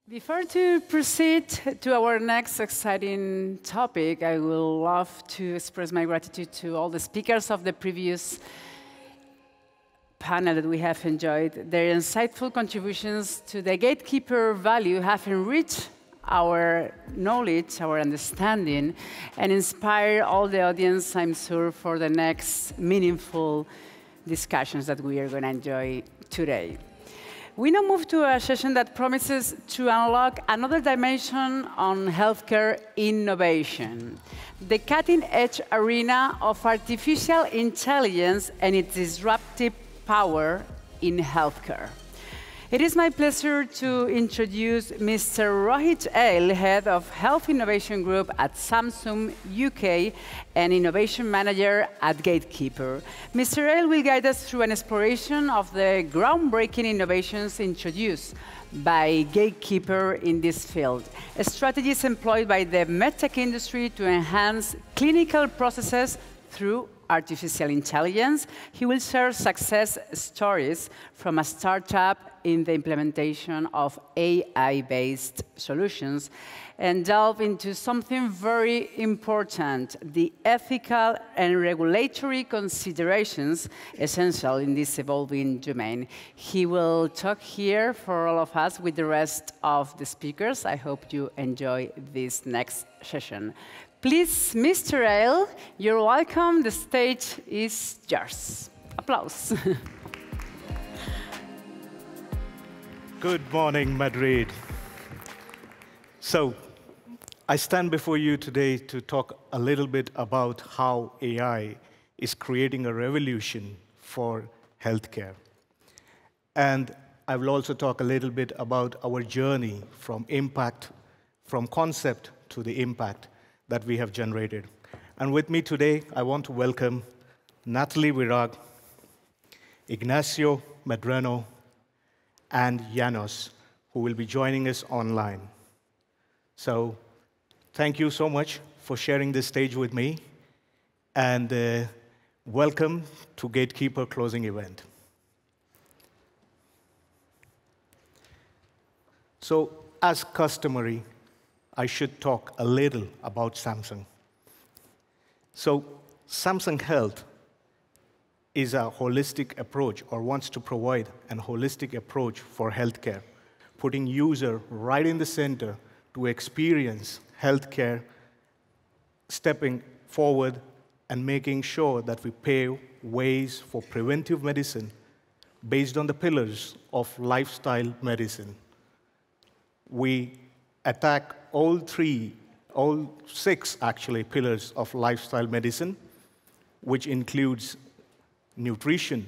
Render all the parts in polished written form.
Before to proceed to our next exciting topic, I would love to express my gratitude to all the speakers of the previous panel that we have enjoyed. Their insightful contributions to the gatekeeper value have enriched our knowledge, our understanding, and inspire all the audience, I'm sure, for the next meaningful discussions that we are going to enjoy today. We now move to a session that promises to unlock another dimension on healthcare innovation, the cutting-edge arena of artificial intelligence and its disruptive power in healthcare. It is my pleasure to introduce Mr. Rohit Aile, Head of Health Innovation Group at Samsung UK and Innovation Manager at Gatekeeper. Mr. Aile will guide us through an exploration of the groundbreaking innovations introduced by Gatekeeper in this field, strategies employed by the medtech industry to enhance clinical processes through artificial intelligence. He will share success stories from a startup in the implementation of AI-based solutions and delve into something very important, the ethical and regulatory considerations essential in this evolving domain. He will talk here for all of us with the rest of the speakers. I hope you enjoy this next session. Please, Mr. Aile, you're welcome. The stage is yours. Applause. Good morning, Madrid. So, I stand before you today to talk a little bit about how AI is creating a revolution for healthcare. And I will also talk a little bit about our journey from impact, from concept to the impact that we have generated. And with me today, I want to welcome Natalie Virag, Ignacio Medrano, and Janos, who will be joining us online. So thank you so much for sharing this stage with me, and welcome to Gatekeeper closing event. So as customary, I should talk a little about Samsung. So Samsung Health is a holistic approach, or wants to provide a holistic approach for healthcare, putting user right in the center to experience healthcare, stepping forward and making sure that we pave ways for preventive medicine based on the pillars of lifestyle medicine. We attack all six actually pillars of lifestyle medicine, which includes nutrition,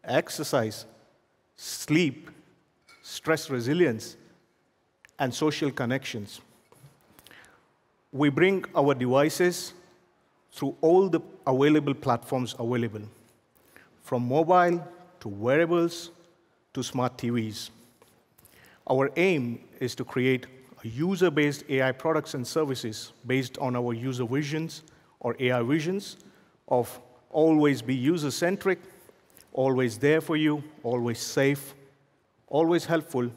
exercise, sleep, stress resilience, and social connections. We bring our devices through all the available platforms available, from mobile to wearables to smart TVs. Our aim is to create user-based AI products and services based on our user visions or AI visions of always be user-centric, always there for you, always safe, always helpful,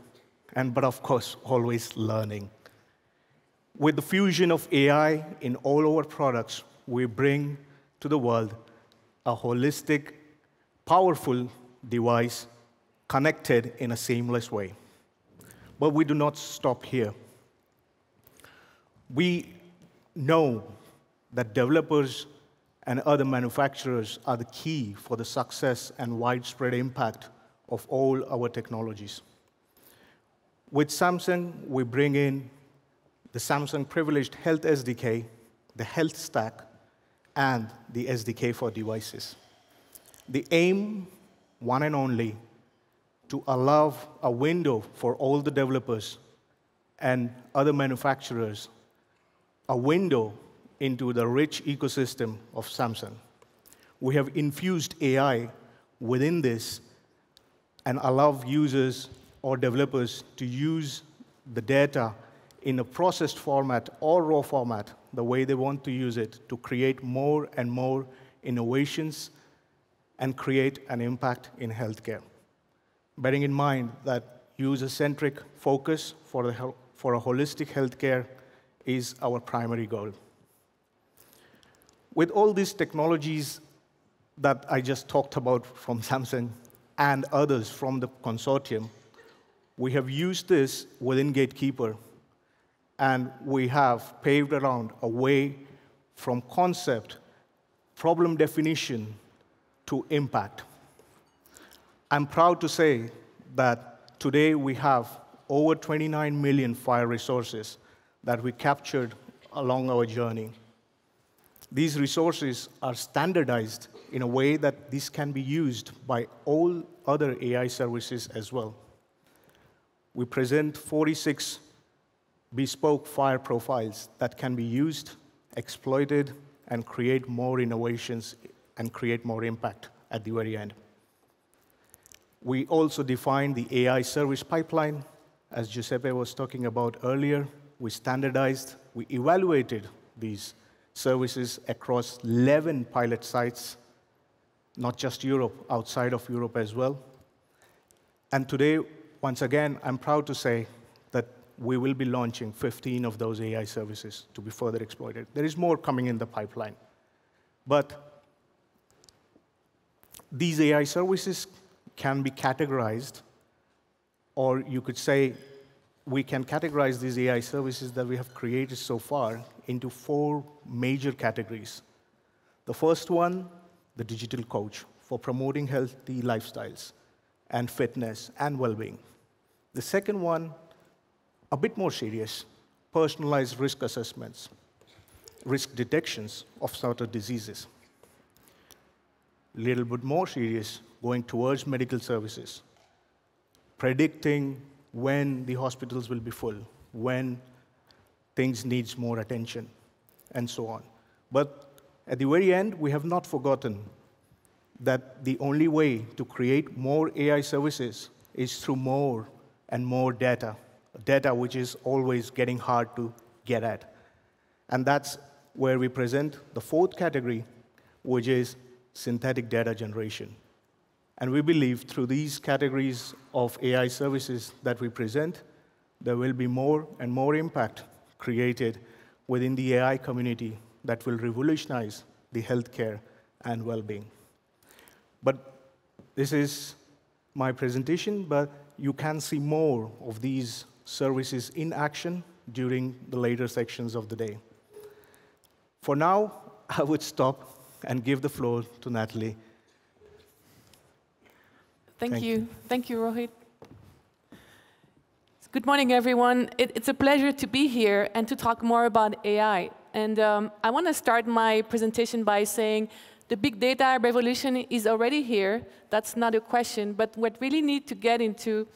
but of course, always learning. With the fusion of AI in all our products, we bring to the world a holistic, powerful device connected in a seamless way. But we do not stop here. We know that developers and other manufacturers are the key for the success and widespread impact of all our technologies. With Samsung, we bring in the Samsung Privileged Health SDK, the Health Stack, and the SDK for devices. The aim, one and only, to allow a window for all the developers and other manufacturers, a window into the rich ecosystem of Samsung. We have infused AI within this and allow users or developers to use the data in a processed format or raw format, the way they want to use it, to create more and more innovations and create an impact in healthcare. Bearing in mind that user-centric focus for a holistic healthcare is our primary goal. With all these technologies that I just talked about from Samsung and others from the consortium, we have used this within Gatekeeper, and we have paved around a way from concept, problem definition, to impact. I'm proud to say that today we have over 29 million file resources that we captured along our journey. These resources are standardized in a way that this can be used by all other AI services as well. We present 46 bespoke file profiles that can be used, exploited, and create more innovations and create more impact at the very end. We also define the AI service pipeline. As Giuseppe was talking about earlier, we standardized, we evaluated these services across 11 pilot sites, not just Europe, outside of Europe as well. And today, once again, I'm proud to say that we will be launching 15 of those AI services to be further exploited. There is more coming in the pipeline. But these AI services can be categorized, or you could say we can categorize these AI services that we have created so far into 4 major categories. The first one, the digital coach for promoting healthy lifestyles and fitness and well-being. The second one, a bit more serious, personalized risk assessments, risk detections of certain diseases. A little bit more serious, going towards medical services, predicting when the hospitals will be full, when things need more attention, and so on. But at the very end, we have not forgotten that the only way to create more AI services is through more and more data, data which is always getting hard to get at. And that's where we present the 4th category, which is synthetic data generation. And we believe through these categories of AI services that we present, there will be more and more impact created within the AI community that will revolutionize the healthcare and well-being. But this is my presentation, but you can see more of these services in action during the later sections of the day. For now, I would stop and give the floor to Natalie. Thank you. Thank you, Rohit. Good morning, everyone. It's a pleasure to be here and to talk more about AI. And I want to start my presentation by saying the big data revolution is already here. That's not a question. But what we really need to get into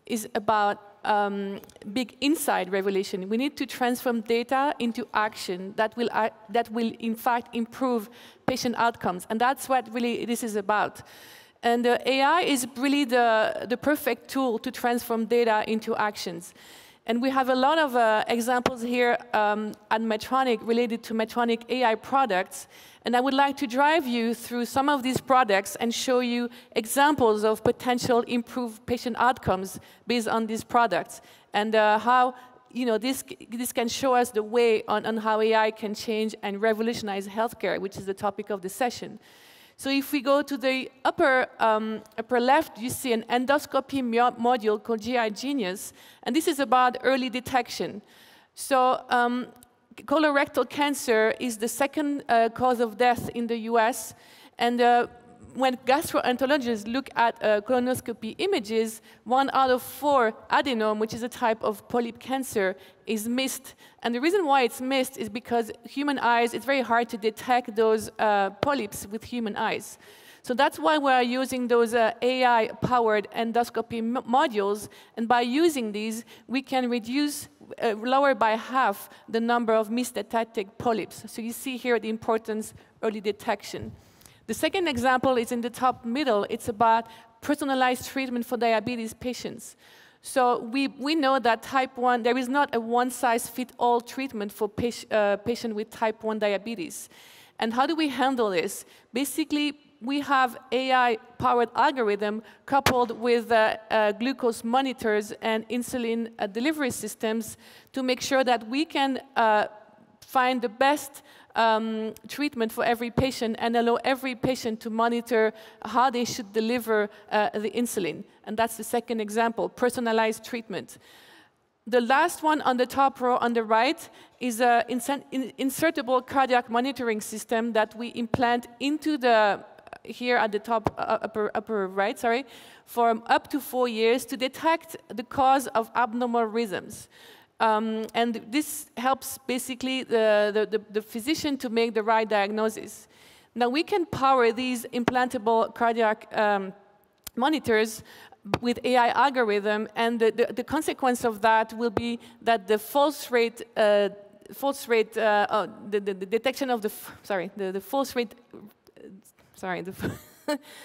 is about big insight revolution. We need to transform data into action that will in fact improve patient outcomes. And that's what really this is about. And AI is really the perfect tool to transform data into actions. And we have a lot of examples here at Medtronic related to Medtronic AI products. And I would like to drive you through some of these products and show you examples of potential improved patient outcomes based on these products. And how this can show us the way on how AI can change and revolutionize healthcare, which is the topic of the session. So if we go to the upper left, you see an endoscopy module called GI Genius, and this is about early detection. So colorectal cancer is the 2nd cause of death in the US, and when gastroenterologists look at colonoscopy images, 1 out of 4 adenome, which is a type of polyp cancer, is missed. And the reason why it's missed is because human eyes, it's very hard to detect those polyps with human eyes. So that's why we're using those AI-powered endoscopy modules. And by using these, we can lower by half the number of misdetected polyps. So you see here the importance of early detection. The second example is in the top middle. It's about personalized treatment for diabetes patients. So we know that type 1, there is not a one-size-fits-all treatment for patients with type 1 diabetes. And how do we handle this? Basically, we have AI-powered algorithm coupled with glucose monitors and insulin delivery systems to make sure that we can find the best treatment for every patient and allow every patient to monitor how they should deliver the insulin. And that's the second example, personalized treatment. The last one on the top row on the right is an insertable cardiac monitoring system that we implant into the, here at the top upper right, sorry, for up to 4 years to detect the cause of abnormal rhythms. And this helps basically the physician to make the right diagnosis. Now we can power these implantable cardiac monitors with AI algorithm, and the consequence of that will be that the false rate, the detection of the false rate,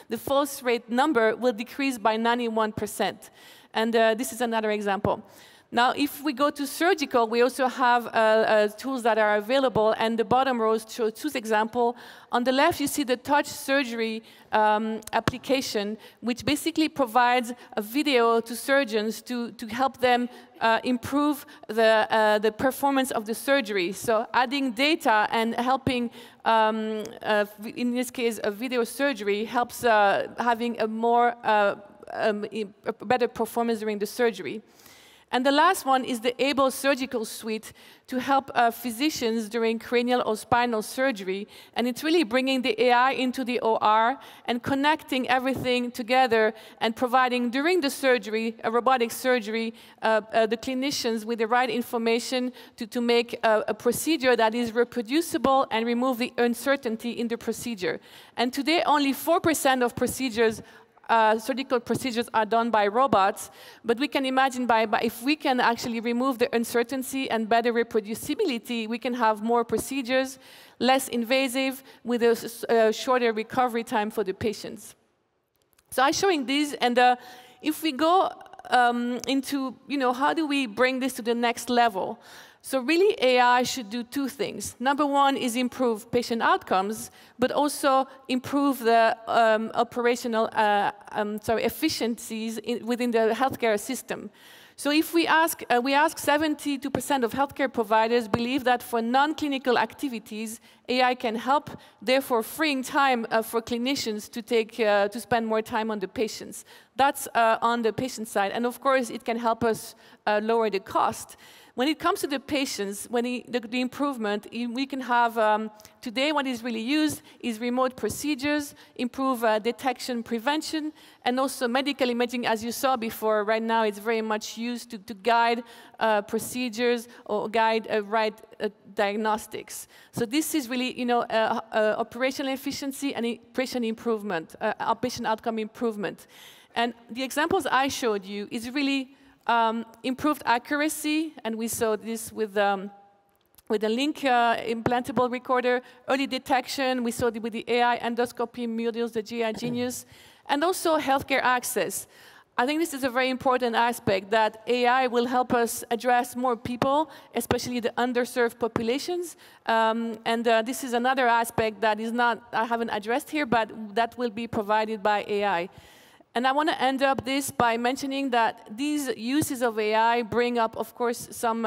the false rate number will decrease by 91%. And this is another example. Now, if we go to surgical, we also have tools that are available, and the bottom rows show two examples. On the left, you see the touch surgery application, which basically provides a video to surgeons to help them improve the performance of the surgery. So adding data and helping, in this case, a video surgery helps having a better performance during the surgery. And the last one is the ABLE surgical suite to help physicians during cranial or spinal surgery. And it's really bringing the AI into the OR and connecting everything together and providing, during the surgery, a robotic surgery, the clinicians with the right information to make a procedure that is reproducible and remove the uncertainty in the procedure. And today, only 4% of procedures surgical procedures are done by robots, but we can imagine if we can actually remove the uncertainty and better reproducibility, we can have more procedures, less invasive, with a shorter recovery time for the patients. So I'm showing these, and if we go into, how do we bring this to the next level? So really, AI should do two things. Number one is improve patient outcomes, but also improve the operational efficiencies within the healthcare system. So if we ask 72% of healthcare providers believe that for non-clinical activities, AI can help, therefore freeing time for clinicians to spend more time on the patients. That's on the patient side, and of course, it can help us lower the cost. When it comes to the patients, the improvement, we can have, today what is really used is remote procedures, improve detection, prevention, and also medical imaging, as you saw before. Right now, it's very much used to guide procedures or guide right diagnostics. So this is really, operational efficiency and patient improvement, patient outcome improvement. And the examples I showed you is really improved accuracy, and we saw this with the Link implantable recorder, early detection, we saw it with the AI endoscopy modules, the GI Genius, and also healthcare access. I think this is a very important aspect, that AI will help us address more people, especially the underserved populations. This is another aspect that I haven't addressed here, but that will be provided by AI. And I want to end up this by mentioning that these uses of AI bring up, of course, some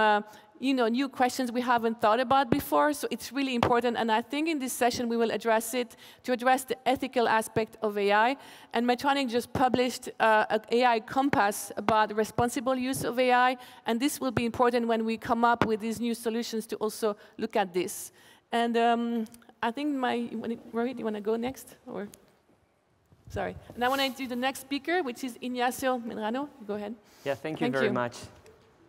new questions we haven't thought about before. So it's really important, and I think in this session we will address it, to address the ethical aspect of AI. And Medtronic just published an AI compass about responsible use of AI, and this will be important when we come up with these new solutions to also look at this. And I think Rohit, you want to go next? Or? Sorry. And I want to do the next speaker, which is Ignacio Medrano. Go ahead. Yeah, thank you very much.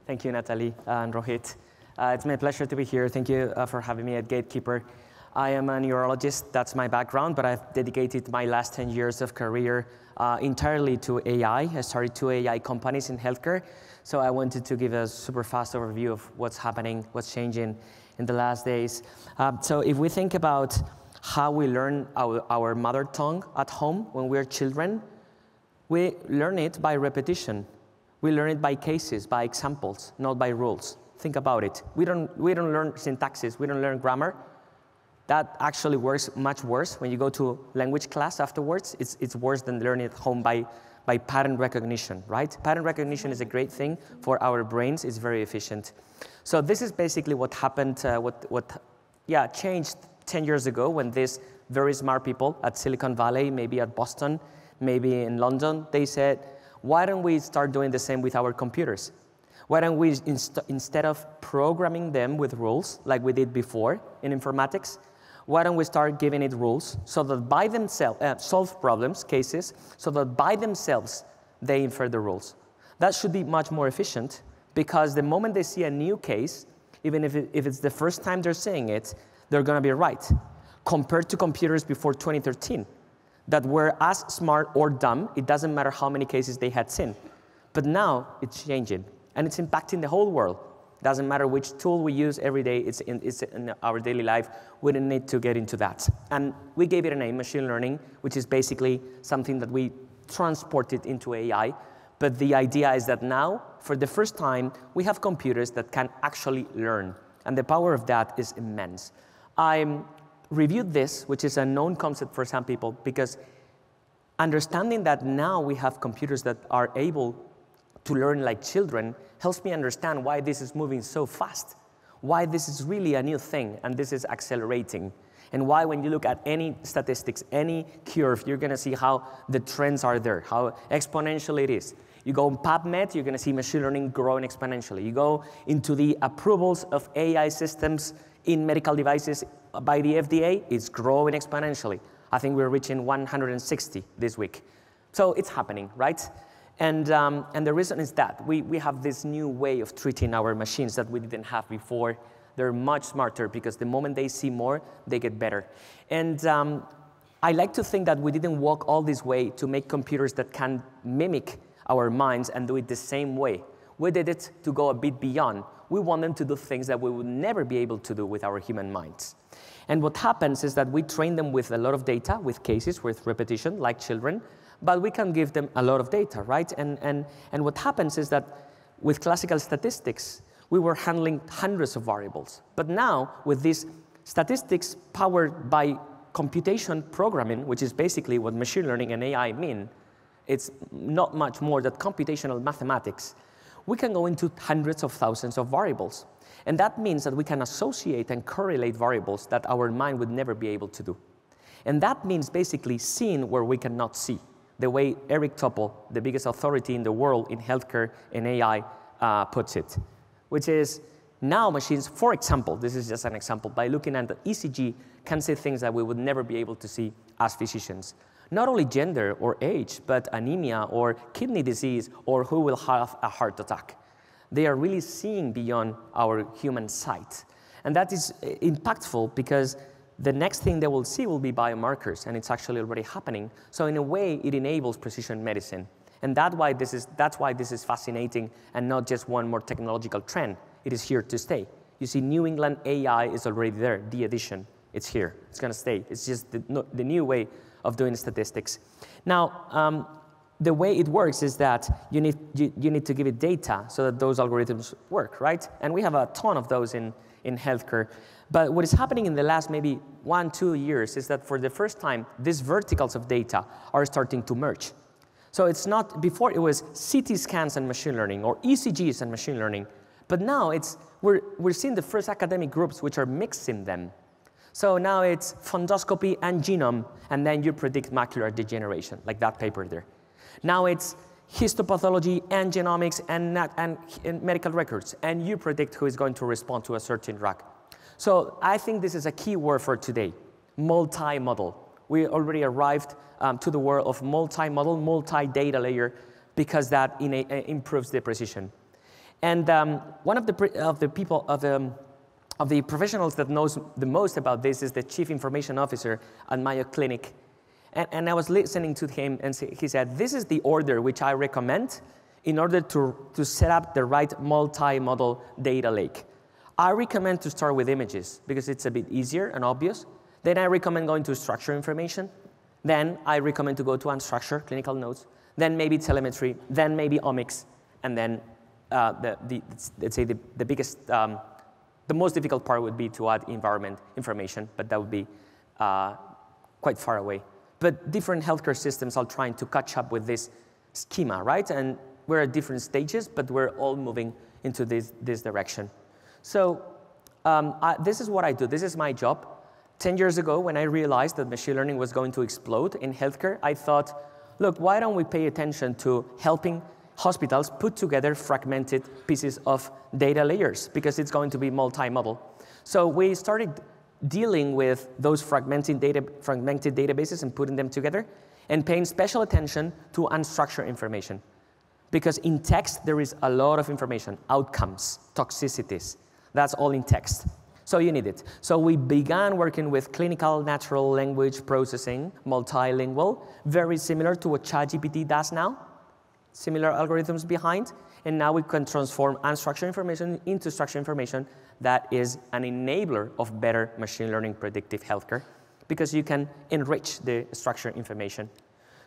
Thank you, Natalie and Rohit. It's my pleasure to be here. Thank you for having me at Gatekeeper. I am a neurologist. That's my background, but I've dedicated my last 10 years of career entirely to AI. I started 2 AI companies in healthcare, so I wanted to give a super fast overview of what's happening, what's changing in the last days. So if we think about how we learn our mother tongue at home when we're children, we learn it by repetition. We learn it by cases, by examples, not by rules. Think about it. We don't learn syntaxes, we don't learn grammar. That actually works much worse when you go to language class afterwards. It's worse than learning at home by pattern recognition, right? Pattern recognition is a great thing for our brains. It's very efficient. So this is basically what happened, changed 10 years ago when these very smart people at Silicon Valley, maybe at Boston, maybe in London, they said, why don't we start doing the same with our computers? Why don't we, instead of programming them with rules like we did before in informatics, why don't we start giving it rules so that by themselves, solve problems, cases, so that by themselves they infer the rules. That should be much more efficient because the moment they see a new case, even if it's the first time they're seeing it, they're going to be right. Compared to computers before 2013 that were as smart or dumb, it doesn't matter how many cases they had seen. But now it's changing and it's impacting the whole world. Doesn't matter which tool we use every day, it's in our daily life. We don't need to get into that. And we gave it a name, machine learning, which is basically something that we transported into AI. But the idea is that now, for the first time, we have computers that can actually learn. And the power of that is immense. I reviewed this, which is a known concept for some people, because understanding that now we have computers that are able to learn like children helps me understand why this is moving so fast, why this is really a new thing, and this is accelerating, and why when you look at any statistics, any curve, you're going to see how the trends are there, how exponential it is. You go on PubMed, you're going to see machine learning growing exponentially. You go into the approvals of AI systems in medical devices by the FDA, it's growing exponentially. I think we're reaching 160 this week. So it's happening, right? And the reason is that we have this new way of treating our machines that we didn't have before. They're much smarter because the moment they see more, they get better. And I like to think that we didn't walk all this way to make computers that can mimic our minds and do it the same way. We did it to go a bit beyond. We want them to do things that we would never be able to do with our human minds. And what happens is that we train them with a lot of data, with cases, with repetition, like children, but we can give them a lot of data, right? And what happens is that with classical statistics, we were handling hundreds of variables. But now, with these statistics powered by computation programming, which is basically what machine learning and AI mean, it's not much more than computational mathematics. We can go into hundreds of thousands of variables. And that means that we can associate and correlate variables that our mind would never be able to do. And that means basically seeing where we cannot see, the way Eric Topol, the biggest authority in the world in healthcare and AI, puts it, which is now machines, for example, this is just an example, by looking at the ECG, can see things that we would never be able to see as physicians. Not only gender or age, but anemia or kidney disease or who will have a heart attack. They are really seeing beyond our human sight. And that is impactful because the next thing they will see will be biomarkers, and it's actually already happening. So in a way, it enables precision medicine. And that's why this is fascinating and not just one more technological trend. It is here to stay. You see, New England AI is already there, the addition. It's here. It's going to stay. It's just the new way of doing statistics. Now, the way it works is that you need to give it data so that those algorithms work, right? And we have a ton of those in healthcare. But what is happening in the last maybe 1-2 years is that for the first time, these verticals of data are starting to merge. So it's not, before it was CT scans and machine learning or ECGs and machine learning, but now we're seeing the first academic groups which are mixing them. So now it's fundoscopy and genome, and then you predict macular degeneration, like that paper there. Now it's histopathology and genomics and medical records, and you predict who is going to respond to a certain drug. So I think this is a key word for today, multi-model. We already arrived to the world of multi-model, multi-data layer, because that improves the precision. And one of the professionals that knows the most about this is the Chief Information Officer at Mayo Clinic. And I was listening to him, and he said, this is the order which I recommend in order to set up the right multi-model data lake. I recommend to start with images, because it's a bit easier and obvious. Then I recommend going to structured information. Then I recommend to go to unstructured clinical notes. Then maybe telemetry. Then maybe omics. And then let's say the biggest The most difficult part would be to add environment information, but that would be quite far away. But different healthcare systems are trying to catch up with this schema, right? And we're at different stages, but we're all moving into this direction. So this is what I do. This is my job. 10 years ago, when I realized that machine learning was going to explode in healthcare, I thought, look, why don't we pay attention to helping hospitals put together fragmented pieces of data layers, because it's going to be multimodal. So we started dealing with those fragmented databases and putting them together and paying special attention to unstructured information. Because in text, there is a lot of information, outcomes, toxicities. That's all in text. So you need it. So we began working with clinical natural language processing, multilingual, very similar to what ChatGPT does now. Similar algorithms behind. And now we can transform unstructured information into structured information that is an enabler of better machine learning predictive healthcare, because you can enrich the structured information.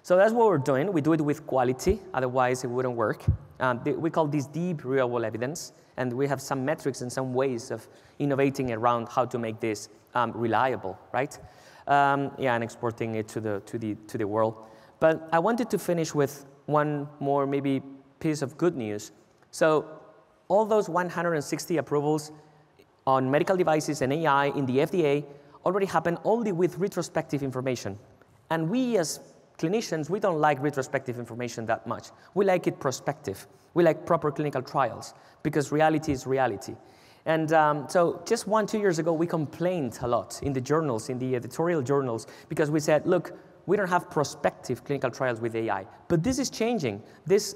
So that's what we're doing. We do it with quality, otherwise it wouldn't work. We call this deep real-world evidence, and we have some metrics and some ways of innovating around how to make this reliable, right? Yeah, and exporting it to the world. But I wanted to finish with one more maybe piece of good news. So all those 160 approvals on medical devices and AI in the FDA already happen only with retrospective information. And we as clinicians, we don't like retrospective information that much. We like it prospective. We like proper clinical trials, because reality is reality. And so just 1-2 years ago, we complained a lot in the journals, in the editorial journals, because we said, look, we don't have prospective clinical trials with AI. But this is changing. This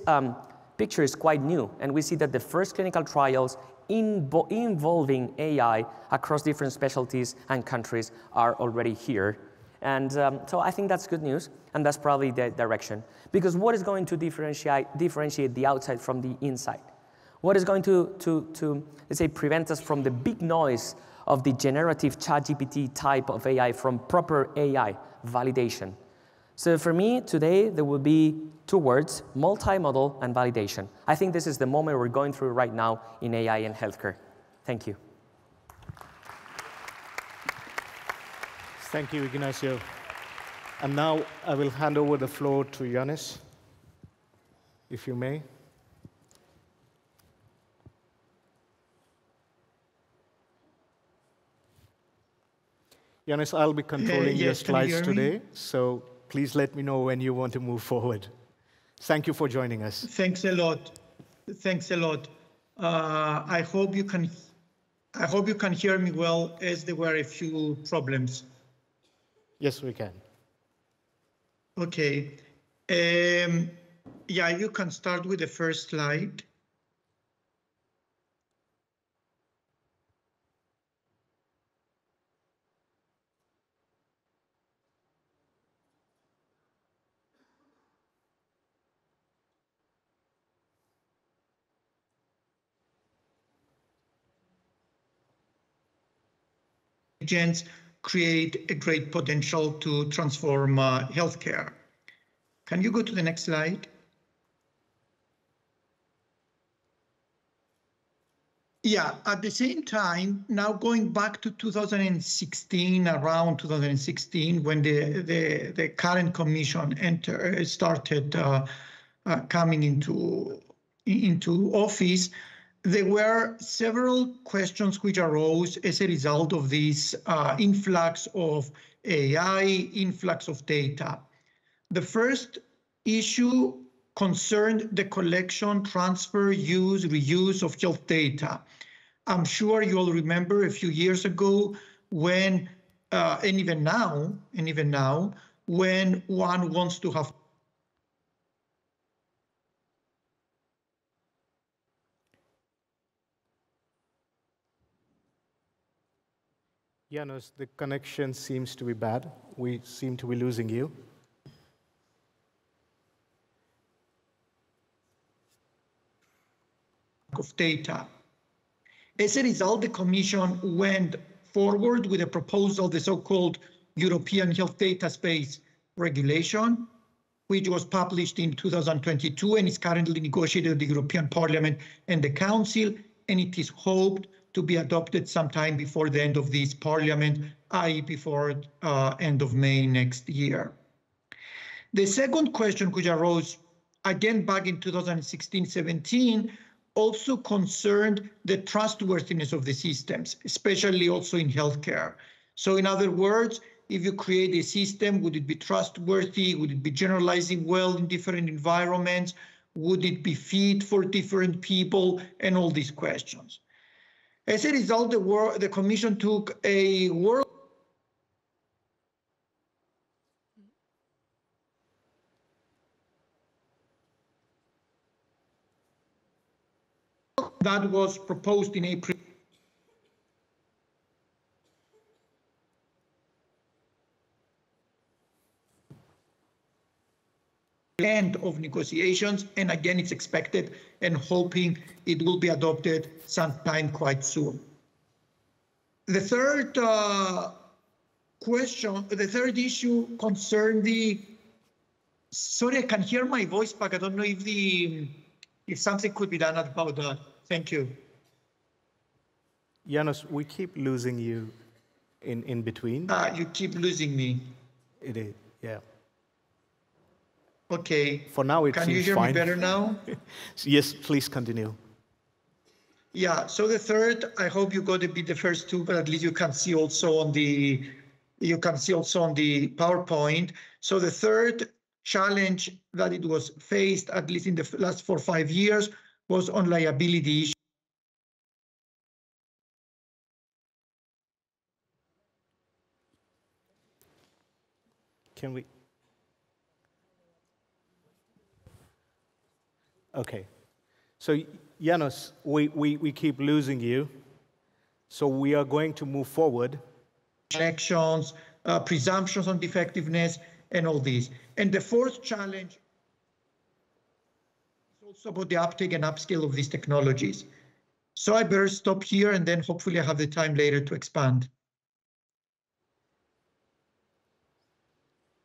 picture is quite new, and we see that the first clinical trials involving AI across different specialties and countries are already here. And so I think that's good news, and that's probably the direction. Because what is going to differentiate the outside from the inside? What is going to let's say, prevent us from the big noise of the generative ChatGPT type of AI from proper AI validation? So for me, today, there will be 2 words, multimodal and validation. I think this is the moment we're going through right now in AI and healthcare. Thank you. Thank you, Ignacio. And now I will hand over the floor to Yannis, if you may. Yannis, I'll be controlling your slides today, so please let me know when you want to move forward. Thank you for joining us. Thanks a lot. Thanks a lot. I hope you can hear me well, as there were a few problems. Yes, we can. Okay. Yeah, you can start with the first slide. Agents create a great potential to transform healthcare. Can you go to the next slide? Yeah, at the same time, now going back to 2016, around 2016, when the current commission started coming into office, there were several questions which arose as a result of this influx of AI, influx of data. The first issue concerned the collection, transfer, use, reuse of health data. I'm sure you all remember a few years ago when, and even now, when one wants to have Janos, the connection seems to be bad. We seem to be losing you. Of data. As a result, the Commission went forward with a proposal, the so-called European Health Data Space Regulation, which was published in 2022 and is currently negotiated with the European Parliament and the Council, and it is hoped to be adopted sometime before the end of this parliament, i.e. before end of May next year. The second question which arose again back in 2016-17 also concerned the trustworthiness of the systems, especially also in healthcare. So in other words, if you create a system, would it be trustworthy? Would it be generalizing well in different environments? Would it be fit for different people? And all these questions. As a result, the Commission took a world that was proposed in April end of negotiations, and again it's expected and hoping it will be adopted sometime quite soon. The third issue concerned the, sorry, I can hear my voice back. I don't know if something could be done about that. Thank you. Janos, we keep losing you in between. You keep losing me. It is, yeah. Okay. For now, it seems fine. Can you hear me better now? Yes, please continue. Yeah, so the third, I hope you got to be the first two, but at least you can see also on the PowerPoint. So the third challenge that it was faced, at least in the last 4 or 5 years, was on liability issues. Can we? Okay. So, Janos, we keep losing you. So we are going to move forward. Elections, presumptions on defectiveness, and all these. And the fourth challenge is also about the uptake and upscale of these technologies. So I better stop here, and then hopefully I have the time later to expand.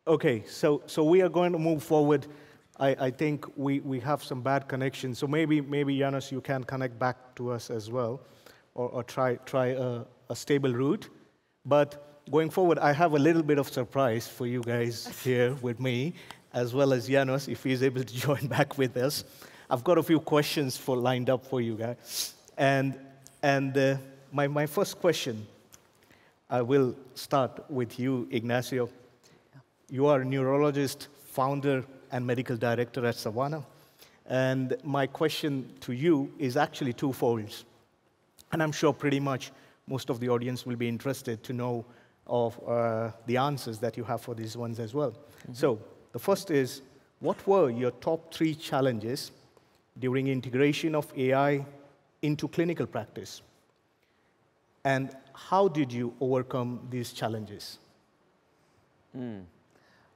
Okay, so we are going to move forward. I think we have some bad connections. So maybe Janos, you can connect back to us as well, or try a stable route. But going forward, I have a little bit of surprise for you guys here with me, as well as Janos, if he's able to join back with us. I've got a few questions lined up for you guys. And my first question, I will start with you, Ignacio. You are a neurologist, founder, and medical director at Savannah. And my question to you is actually twofold. And I'm sure pretty much most of the audience will be interested to know of the answers that you have for these ones as well. Mm-hmm. So the first is, what were your top 3 challenges during integration of AI into clinical practice? And how did you overcome these challenges?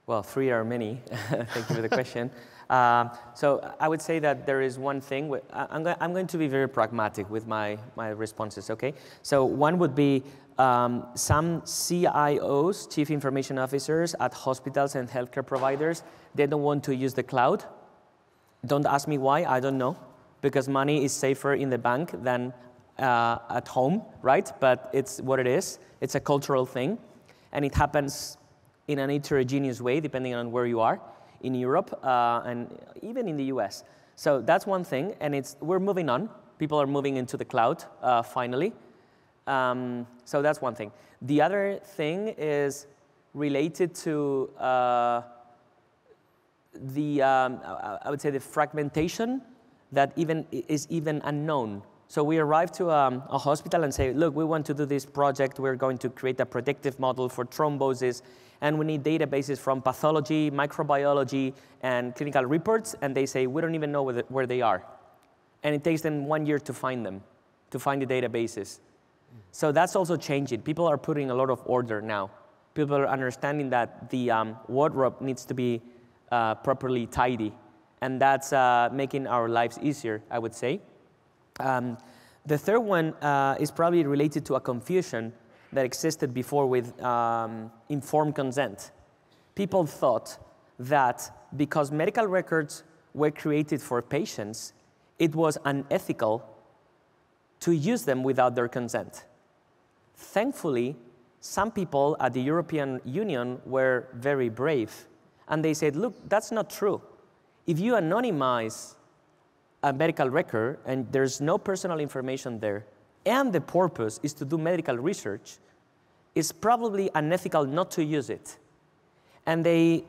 Well, 3 are many. Thank you for the question. So I would say that there is one thing. I'm going to be very pragmatic with my responses, okay? So one would be some CIOs, Chief Information Officers at hospitals and healthcare providers, they don't want to use the cloud. Don't ask me why, I don't know. Because money is safer in the bank than at home, right? But it's what it is. It's a cultural thing. And it happens in an heterogeneous way, depending on where you are, in Europe and even in the US. So that's one thing, and we're moving on. People are moving into the cloud, finally. So that's one thing. The other thing is related to I would say the fragmentation that is even unknown. So we arrive to a hospital and say, look, we want to do this project. We're going to create a predictive model for thrombosis. And we need databases from pathology, microbiology, and clinical reports. And they say, we don't even know where they are. And it takes them 1 year to find them, to find the databases. So that's also changing. People are putting a lot of order now. People are understanding that the wardrobe needs to be properly tidy. And that's making our lives easier, I would say. The third one is probably related to a confusion that existed before with informed consent. People thought that because medical records were created for patients, it was unethical to use them without their consent. Thankfully, some people at the European Union were very brave, and they said, look, that's not true. If you anonymize a medical record and there's no personal information there, and the purpose is to do medical research, it's probably unethical not to use it. And they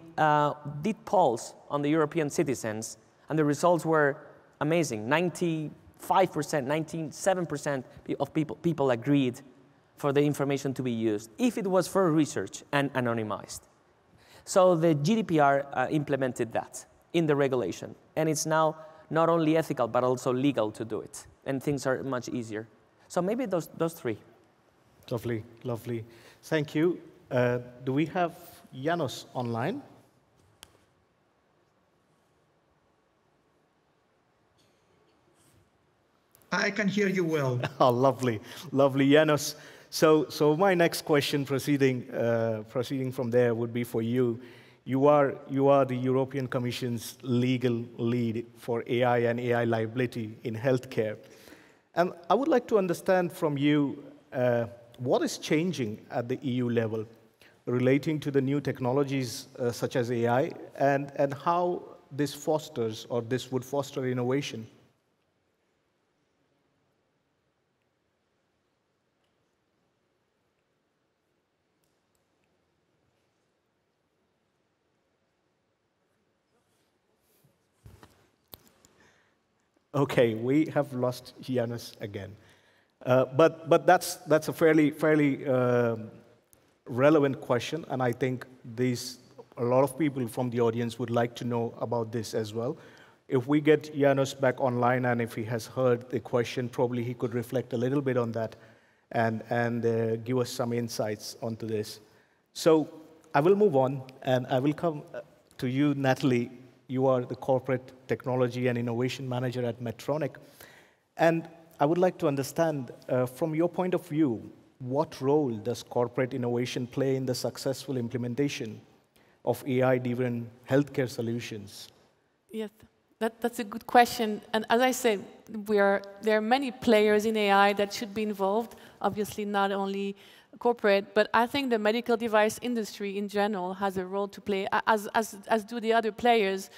did polls on the European citizens, and the results were amazing. 95%, 97% of people agreed for the information to be used if it was for research and anonymized. So the GDPR implemented that in the regulation, and it's now not only ethical but also legal to do it, and things are much easier. So maybe those three. Lovely, lovely. Thank you. Do we have Janos online? I can hear you well. Oh, lovely, lovely, Janos. So my next question, proceeding from there, would be for you. You are the European Commission's legal lead for AI and AI liability in healthcare. And I would like to understand from you what is changing at the EU level relating to the new technologies such as AI and how this fosters or this would foster innovation. Okay, we have lost Janos again. But that's a fairly relevant question, and I think a lot of people from the audience would like to know about this as well. If we get Janos back online, and if he has heard the question, probably he could reflect a little bit on that and give us some insights onto this. So I will move on, and I will come to you, Natalie. You are the Corporate Technology and Innovation Manager at Medtronic. And I would like to understand, from your point of view, what role does corporate innovation play in the successful implementation of AI-driven healthcare solutions? Yes, that's a good question. And as I said, there are many players in AI that should be involved, obviously not only corporate, but I think the medical device industry in general has a role to play, as do the other players.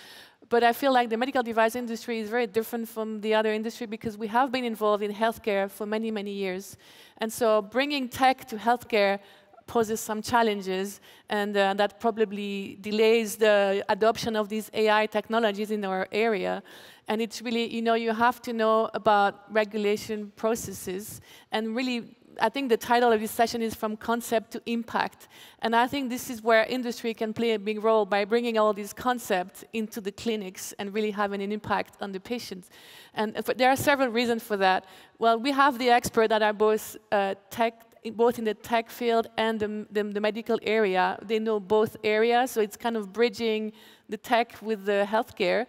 But I feel like the medical device industry is very different from the other industry because we have been involved in healthcare for many, many years. And so bringing tech to healthcare poses some challenges, and that probably delays the adoption of these AI technologies in our area. And it's really, you have to know about regulation processes, and really, I think the title of this session is From Concept to Impact. And I think this is where industry can play a big role by bringing all these concepts into the clinics and really having an impact on the patients. And there are several reasons for that. Well, we have the experts that are both in the tech field and the medical area. They know both areas, so it's kind of bridging the tech with the healthcare.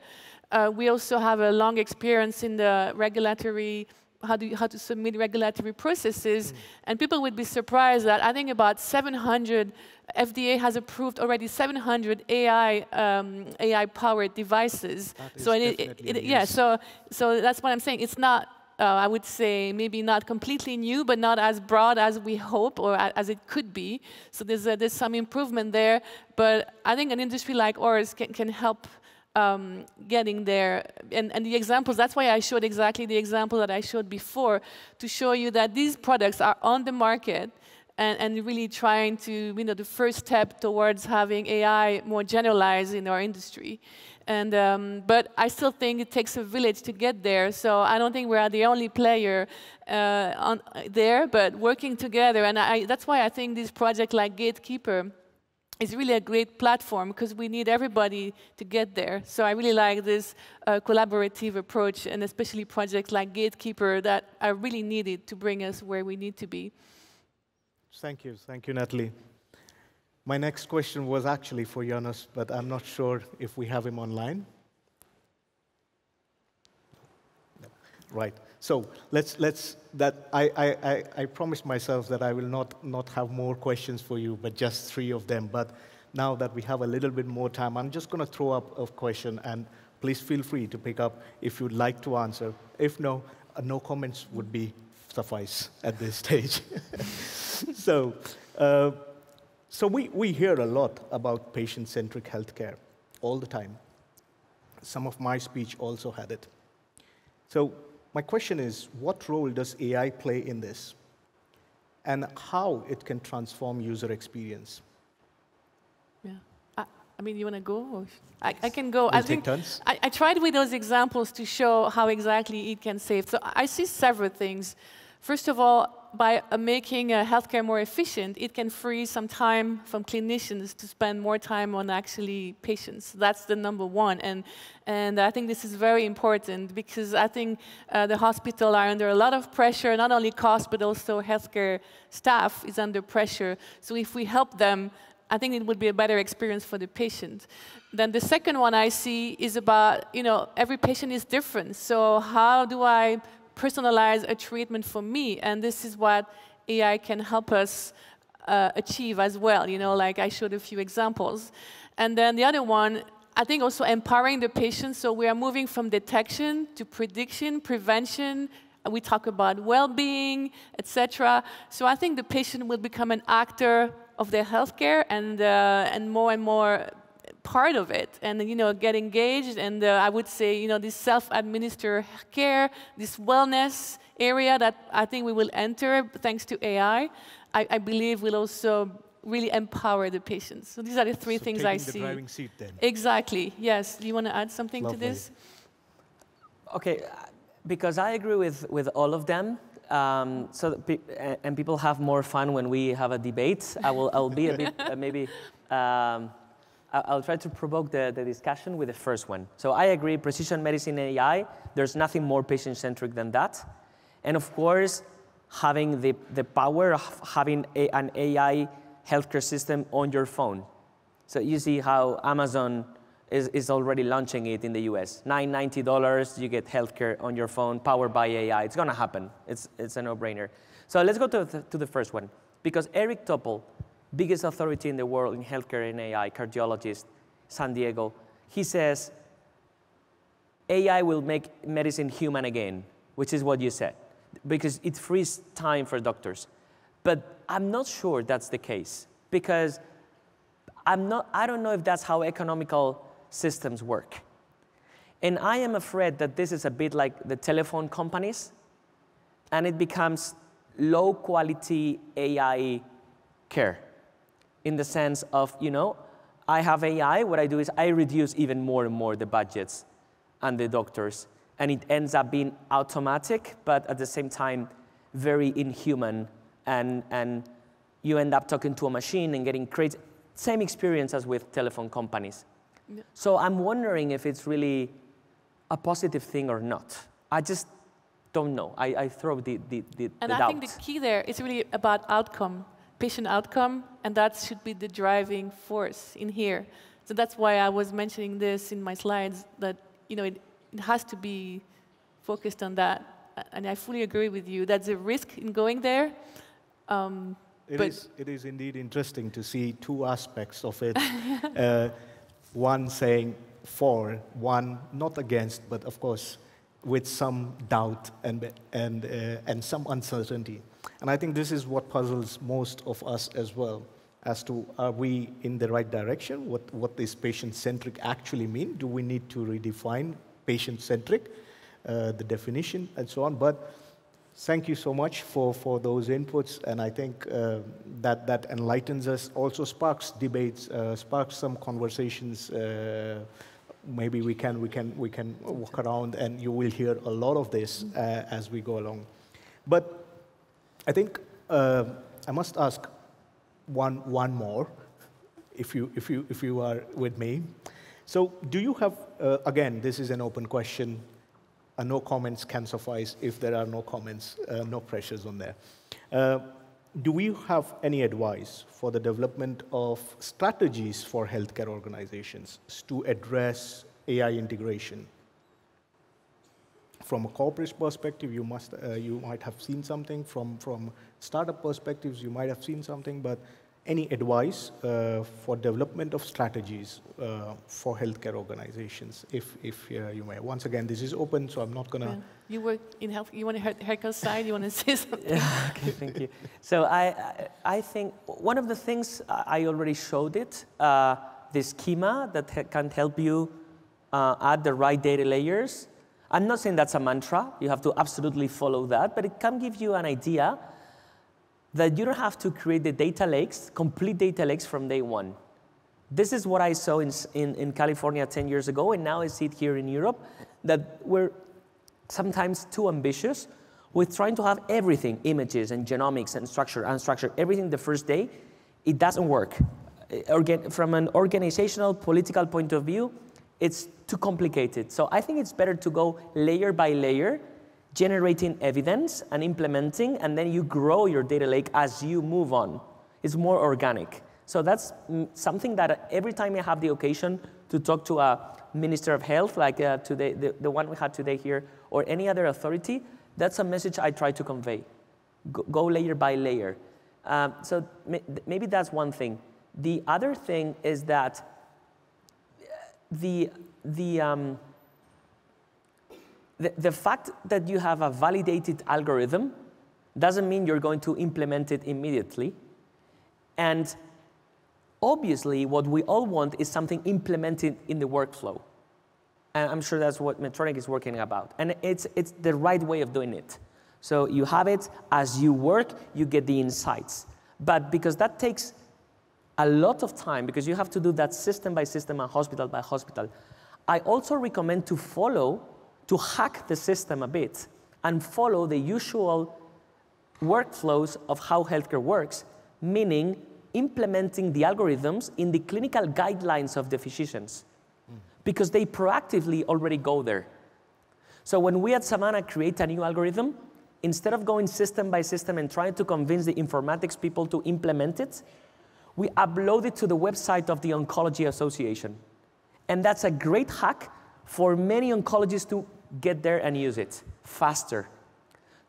We also have a long experience in the regulatory how to submit regulatory processes, and people would be surprised that I think about 700, FDA has approved already 700 AI-powered devices. So so that's what I'm saying. It's not, I would say, maybe not completely new, but not as broad as we hope or as it could be. So there's some improvement there, but I think an industry like ours can help getting there. And the examples, that's why I showed exactly the example that I showed before, to show you that these products are on the market and really trying to, the first step towards having AI more generalized in our industry. And but I still think it takes a village to get there, so I don't think we are the only player there, but working together. And that's why I think this project like Gatekeeper is really a great platform, because we need everybody to get there. So I really like this collaborative approach, and especially projects like Gatekeeper that are really needed to bring us where we need to be. Thank you, Natalie. My next question was actually for Janos, but I'm not sure if we have him online. No. Right. So I promised myself that I will not have more questions for you, but just 3 of them. But now that we have a little bit more time, I'm just going to throw up a question, and please feel free to pick up if you'd like to answer. If no, no comments would be suffice at this stage. So, we hear a lot about patient-centric healthcare all the time. Some of my speech also had it. So my question is, what role does AI play in this? And how it can transform user experience? Yeah. I mean, you want to go? Or I can go. We'll take turns. I tried with those examples to show how exactly it can save. So I see several things. First of all, by making healthcare more efficient, it can free some time from clinicians to spend more time on actually patients. That's the number one. And I think this is very important because I think the hospital are under a lot of pressure, not only cost, but also healthcare staff is under pressure. So if we help them, I think it would be a better experience for the patient. Then the second one I see is about, every patient is different. So how do I personalize a treatment for me? And this is what AI can help us achieve as well. Like I showed a few examples. And then the other one, I think also empowering the patient. So we are moving from detection to prediction, prevention. We talk about well-being, etc. So I think the patient will become an actor of their healthcare and more part of it, and get engaged. And I would say, this self-administered care, this wellness area that I think we will enter thanks to AI, I believe will also really empower the patients. So these are the three things I see. Taking the driving seat, then. Exactly. Yes. Do you want to add something to this? Okay, because I agree with all of them. And people have more fun when we have a debate. I'll be a bit maybe. I'll try to provoke the discussion with the first one. So I agree, precision medicine AI, there's nothing more patient-centric than that. And of course, having the power of having an AI healthcare system on your phone. So you see how Amazon is already launching it in the US. $9.90, you get healthcare on your phone, powered by AI. It's going to happen. It's a no-brainer. So let's go to the first one. Because Eric Topol, biggest authority in the world in healthcare and AI, cardiologist, San Diego, he says, AI will make medicine human again, which is what you said, because it frees time for doctors. But I'm not sure that's the case, because I don't know if that's how economical systems work. And I am afraid that this is a bit like the telephone companies, and it becomes low-quality AI care. In the sense of, I have AI, what I do is I reduce even more and more the budgets and the doctors. And it ends up being automatic, but at the same time, very inhuman. And you end up talking to a machine and getting crazy. Same experience as with telephone companies. Yeah. So I'm wondering if it's really a positive thing or not. I just don't know. I throw the and doubt. I think the key there is really about outcome. Patient outcome, and that should be the driving force in here. So that's why I was mentioning this in my slides, that it has to be focused on that. And I fully agree with you. That's a risk in going there. It is indeed interesting to see two aspects of it. One saying for, one not against, but of course with some doubt and some uncertainty. And I think this is what puzzles most of us as well, as to are we in the right direction? What does patient-centric actually mean? Do we need to redefine patient-centric, the definition, and so on? But thank you so much for those inputs, and I think that enlightens us, also sparks debates, sparks some conversations. Maybe we can walk around, and you will hear a lot of this as we go along. But I think I must ask one more, if you are with me. So, do you have again? This is an open question. No comments can suffice. If there are no comments, no pressures on there. Do we have any advice for the development of strategies for healthcare organizations to address AI integration? From a corporate perspective, you might have seen something. From startup perspectives, you might have seen something. But any advice for development of strategies for healthcare organizations, if you may. Once again, this is open, so I'm not going to... Yeah. You work in health, you want to health side, you want to say something? Yeah, okay, thank you. So I think one of the things, I already showed it, the schema that can help you add the right data layers. I'm not saying that's a mantra, you have to absolutely follow that, but it can give you an idea that you don't have to create the data lakes, complete data lakes from day one. This is what I saw in California 10 years ago, and now I see it here in Europe, that we're sometimes too ambitious with trying to have everything, images and genomics and structure, unstructured, everything the first day. It doesn't work. From an organizational, political point of view, it's too complicated. So I think it's better to go layer by layer, generating evidence and implementing, and then you grow your data lake as you move on. It's more organic. So that's something that every time I have the occasion to talk to a Minister of Health, like today, the one we had today here, or any other authority, that's a message I try to convey. Go layer by layer. So maybe that's one thing. The other thing is that the fact that you have a validated algorithm doesn't mean you're going to implement it immediately. And obviously, what we all want is something implemented in the workflow. And I'm sure that's what Medtronic is working about. And it's the right way of doing it. So you have it, as you work, you get the insights. But because that takes a lot of time, because you have to do that system by system and hospital by hospital, I also recommend to hack the system a bit and follow the usual workflows of how healthcare works, meaning implementing the algorithms in the clinical guidelines of the physicians, because they proactively already go there. So when we at Savannah create a new algorithm, instead of going system by system and trying to convince the informatics people to implement it, we upload it to the website of the Oncology Association. And that's a great hack for many oncologists to get there and use it faster.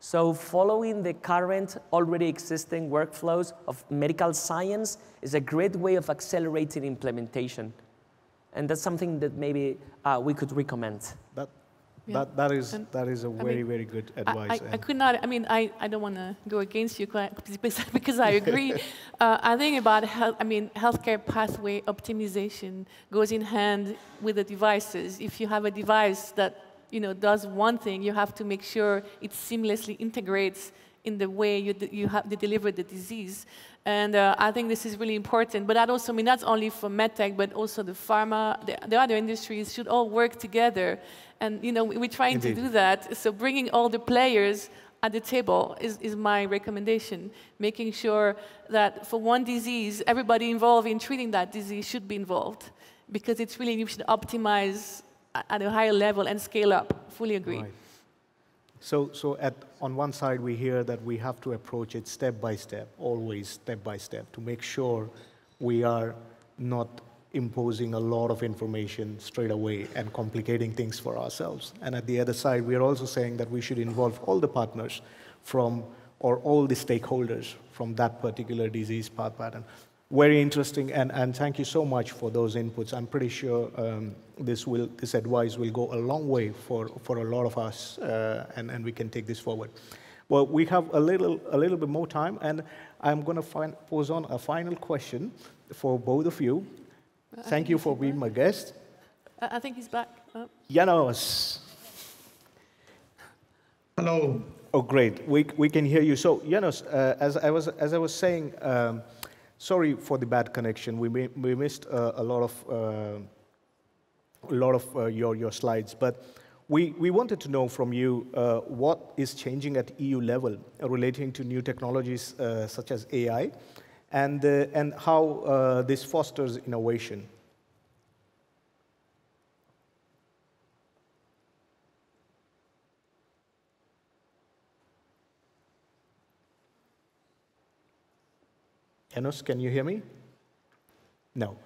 So following the current already existing workflows of medical science is a great way of accelerating implementation. And that's something that maybe we could recommend. That is a very good advice. I could not, I don't want to go against you because I agree. I think about healthcare pathway optimization goes in hand with the devices. If you have a device that does one thing, you have to make sure it seamlessly integrates in the way you have to deliver the disease. And I think this is really important. But that also means not only for medtech, but also the pharma, the other industries should all work together. And we're trying to do that. So bringing all the players at the table is my recommendation. Making sure that for one disease, everybody involved in treating that disease should be involved. Because it's really, you should optimize at a higher level and scale up. Fully agree. Right. So on one side, we hear that we have to approach it step by step, always step by step, to make sure we are not imposing a lot of information straight away and complicating things for ourselves. And at the other side, we are also saying that we should involve all the partners or all the stakeholders from that particular disease path pattern. Very interesting, and thank you so much for those inputs. I'm pretty sure this advice will go a long way for a lot of us, and we can take this forward. Well, we have a little bit more time, and I'm going to pose on a final question for both of you. Thank you for being my guest. I think he's back. Janos. Hello. Oh, great. We can hear you. So, Janos, as I was saying. Sorry for the bad connection. We missed a lot of your slides, but we wanted to know from you what is changing at EU level relating to new technologies such as AI, and how this fosters innovation. Janos, can you hear me? No.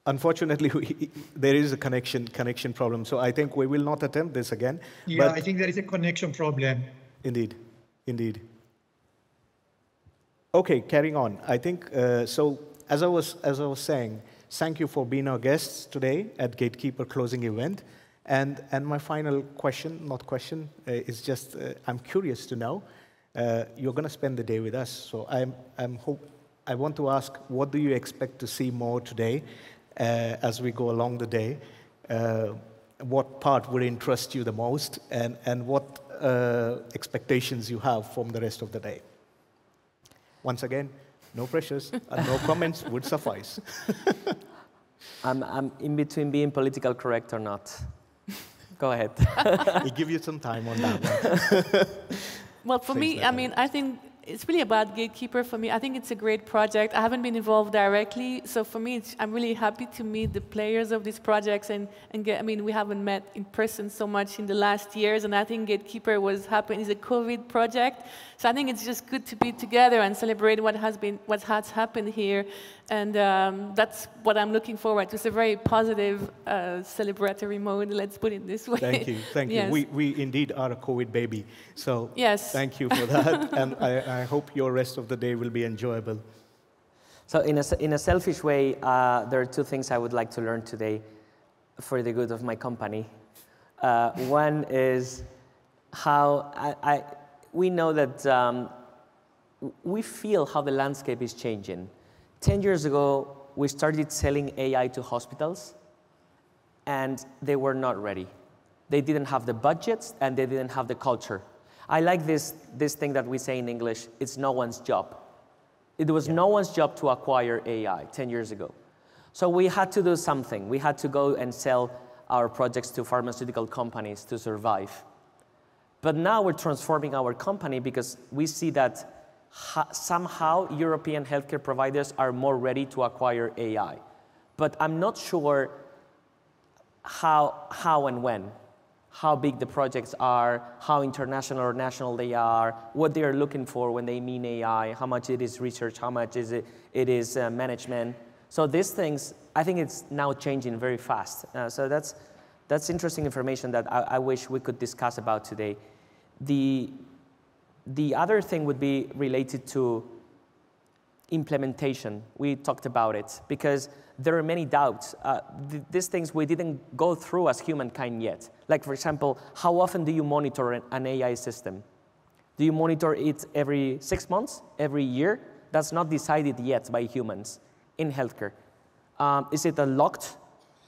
Unfortunately, there is a connection problem, so I think we will not attempt this again. Yeah, I think there is a connection problem. Indeed. Okay, carrying on. I think, so as I was saying, thank you for being our guests today at Gatekeeper closing event. And my final question, not question, is just, I'm curious to know, you're going to spend the day with us. So I want to ask, what do you expect to see more today as we go along the day? What part would interest you the most, and what expectations you have from the rest of the day? Once again, no pressures, and no comments would suffice. I'm in between being political correct or not. Go ahead. We'll give you some time on that one. Well, for me, I mean, I think it's really about Gatekeeper for me. I think it's a great project. I haven't been involved directly, so for me, I'm really happy to meet the players of these projects and get, I mean, we haven't met in person so much in the last years, and I think Gatekeeper is a COVID project, so I think it's just good to be together and celebrate what has happened here, and that's what I'm looking forward to. It's a very positive, celebratory mode, let's put it this way. Thank you, thank you. Yes. We indeed are a COVID baby, so yes. Thank you for that, and I hope your rest of the day will be enjoyable. So in a selfish way, there are two things I would like to learn today for the good of my company. One is how we know that we feel how the landscape is changing. 10 years ago, we started selling AI to hospitals, and they were not ready. They didn't have the budgets, and they didn't have the culture. I like this thing that we say in English, it's no one's job. It was no one's job to acquire AI 10 years ago. So we had to do something. We had to go and sell our projects to pharmaceutical companies to survive. But now we're transforming our company because we see that somehow European healthcare providers are more ready to acquire AI. But I'm not sure how and when. How big the projects are, how international or national they are, what they are looking for when they mean AI, how much it is research, how much it is management. So these things, I think it's now changing very fast. So that's interesting information that I wish we could discuss about today. The other thing would be related to implementation. We talked about it because there are many doubts. These things we didn't go through as humankind yet. Like, for example, how often do you monitor an AI system? Do you monitor it every 6 months, every year? That's not decided yet by humans in healthcare. Is it a locked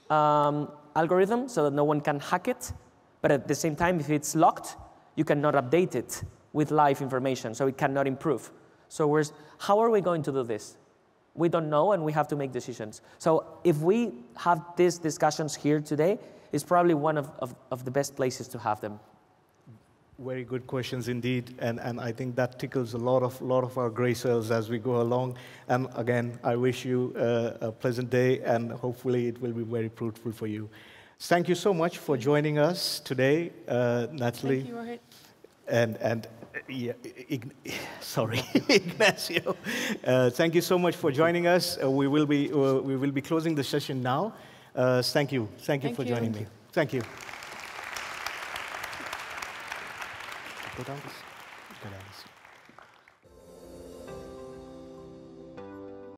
algorithm so that no one can hack it? But at the same time, if it's locked, you cannot update it with live information, so it cannot improve. So how are we going to do this? We don't know, and we have to make decisions. So if we have these discussions here today, it's probably one of the best places to have them. Very good questions indeed, and I think that tickles a lot of our gray cells as we go along. And again, I wish you a pleasant day, and hopefully it will be very fruitful for you. Thank you so much for joining us today, Natalie. Thank you, Rohit. And yeah, sorry, Ignacio. Thank you so much for joining us. We will be closing the session now. Thank you for joining me. Thank you. Go down this.